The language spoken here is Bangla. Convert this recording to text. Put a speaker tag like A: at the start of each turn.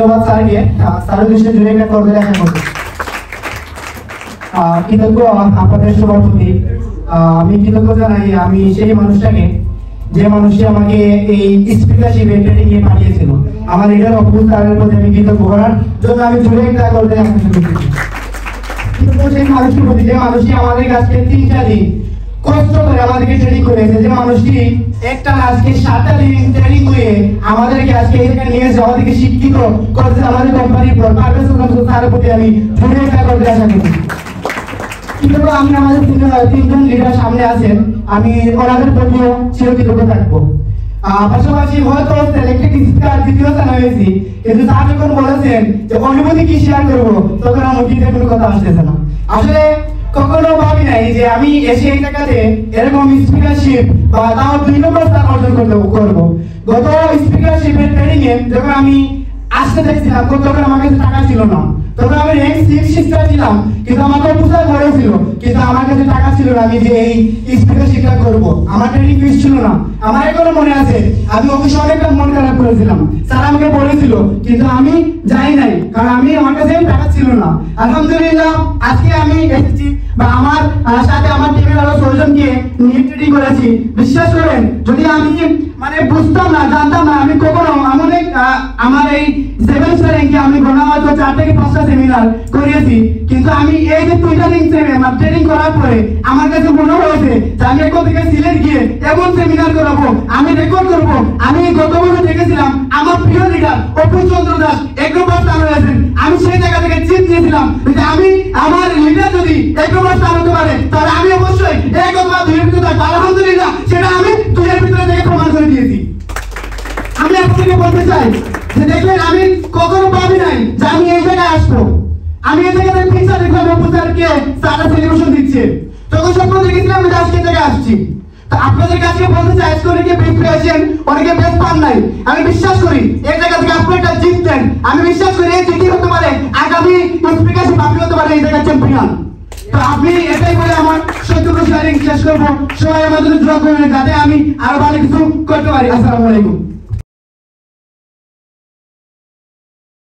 A: ধন্যবাদ স্যারকে, স্যারের দৃষ্টিতে জুড়ে একটা করতে দেখা করতে কৃতজ্ঞ আপনাদের সবার প্রতি। আমি কৃতজ্ঞ জানাই আমি সেই মানুষটাকে যে মানুষটি আমাকে এই স্পিকারশিপে ট্রেনিং এ পাঠিয়েছিল। আমার লিডার অপুল স্যারের প্রতি আমি কৃতজ্ঞ করার জন্য আমি জুড়ে একটা করতে দেখা করতে কৃতজ্ঞ সেই মানুষটির প্রতি যে মানুষটি আমাদের কাছে 3টা দিন কষ্ট করে আমাদেরকে ট্রেনিং করেছে, যে মানুষটি একটা আজকে 7টা দিন ট্রেনিং করে আমাদেরকে আজকে এখানে নিয়ে এসে আমাদেরকে শিক্ষিত করেছে। আমাদের কোম্পানির পারপাস স্যারের প্রতি আমি জুড়ে একটা করতে আশা করি। কিন্তু আমি আমাদের 3জন লিডার সামনে আছেন, আমি ওনাদের প্রতিও চিরকৃতজ্ঞ থাকবো। পাশাপাশি হয়তো সিলেক্টেড স্পিকার দ্বিতীয় স্থানে হয়েছি, কিন্তু স্যার যখন বলেছেন যে অনুভূতি কি শেয়ার করবো, তখন আমার মুখে কোনো কথা আসতেছে না। আসলে কখনো ভাবি নাই যে আমি এসে এই জায়গাতে এরকম স্পিকারশিপ বা তাও 2 নম্বর স্থান অর্জন করবো। গত স্পিকারশিপের ট্রেনিং এ যখন আমি আসতে চাইছিলাম তখন আমার কাছে টাকা ছিল না, তখন আমি র্যাঙ্ক 6 স্টার ছিলাম, কিন্তু আমাকে প্রচার করেছিল, কিন্তু আমার কাছে টাকা ছিল না আমি যে এই স্পিকারশিপটা করবো। আমার ট্রেনিং ফিস ছিল না। আমার এখনো মনে আছে আমি অফিসে অনেকটা মন খারাপ করেছিলাম, স্যার আমাকে বলেছিল, কিন্তু আমি যাই নাই, কারণ আমার কাছে টাকা ছিল না। আলহামদুলিল্লাহ আজকে আমি এসেছি বা আমার সাথে আমার টিমের আরো 6 জনকে নিয়ে ট্রেনিং করেছি। বিশ্বাস করেন যদি আমি বুঝতাম না, জানতাম না, আমি কখনো আমার এই 7 স্টার র্যাঙ্কে আমি গোনা হয়তো 4 থেকে 5টা সেমিনার করিয়েছি, কিন্তু আমি এই যে 3টা দিন ট্রেনিং করার পরে আমার কাছে মনে হয়েছে যে আমি এখন থেকে সিলেট গিয়ে এমন সেমিনার করাবো, আমি রেকর্ড করবো। আমি গত বছর দেখেছিলাম আমার প্রিয় লিডার অপুল চন্দ্র দাস একবার স্থান হয়েছেন, আমি সেই জায়গা থেকে চিট নিয়েছিলাম যে আমি আমার লিডার যদি একবার স্থান হতে পারে তাহলে আমি অবশ্যই 1 অথবা 2 এর ভিতরে থাকবো। আলহামদুলিল্লাহ সেটা আমি 2 এর ভিতরে থেকে প্রমাণ করে দিয়েছি। আমি আপনাকে বলতে চাই যে দেখলেন আমি কখনো ভাবি নাই যে আমি এই জায়গায় আসবো। আমি এই জায়গায় পিকচার দেখলাম অপু স্যারকে স্যাররা সেলিব্রেশন দিচ্ছে, তখন স্বপ্ন দেখেছিলাম আমি আজকে এই জায়গায় আসছি। তো আপনাদের কাছে বলতে চাই আজকে অনেকে বেস্ট পেয়েছেন, অনেকে বেস্ট পান নাই। আমি বিশ্বাস করি এই জায়গা থেকে আপনারা জিততেন। আমি বিশ্বাস করি এই জিতি হতে পারে আগামী স্পিকারশিপ আপনি হতে পারে এই জায়গার চ্যাম্পিয়ন। তো আপনি এটাই বলে আমার সত্যি শেয়ারিং শেষ করবো। সবাই আমাদের দোয়া করবেন যাতে আমি আরো ভালো কিছু করতে পারি। আসসালামু আলাইকুম।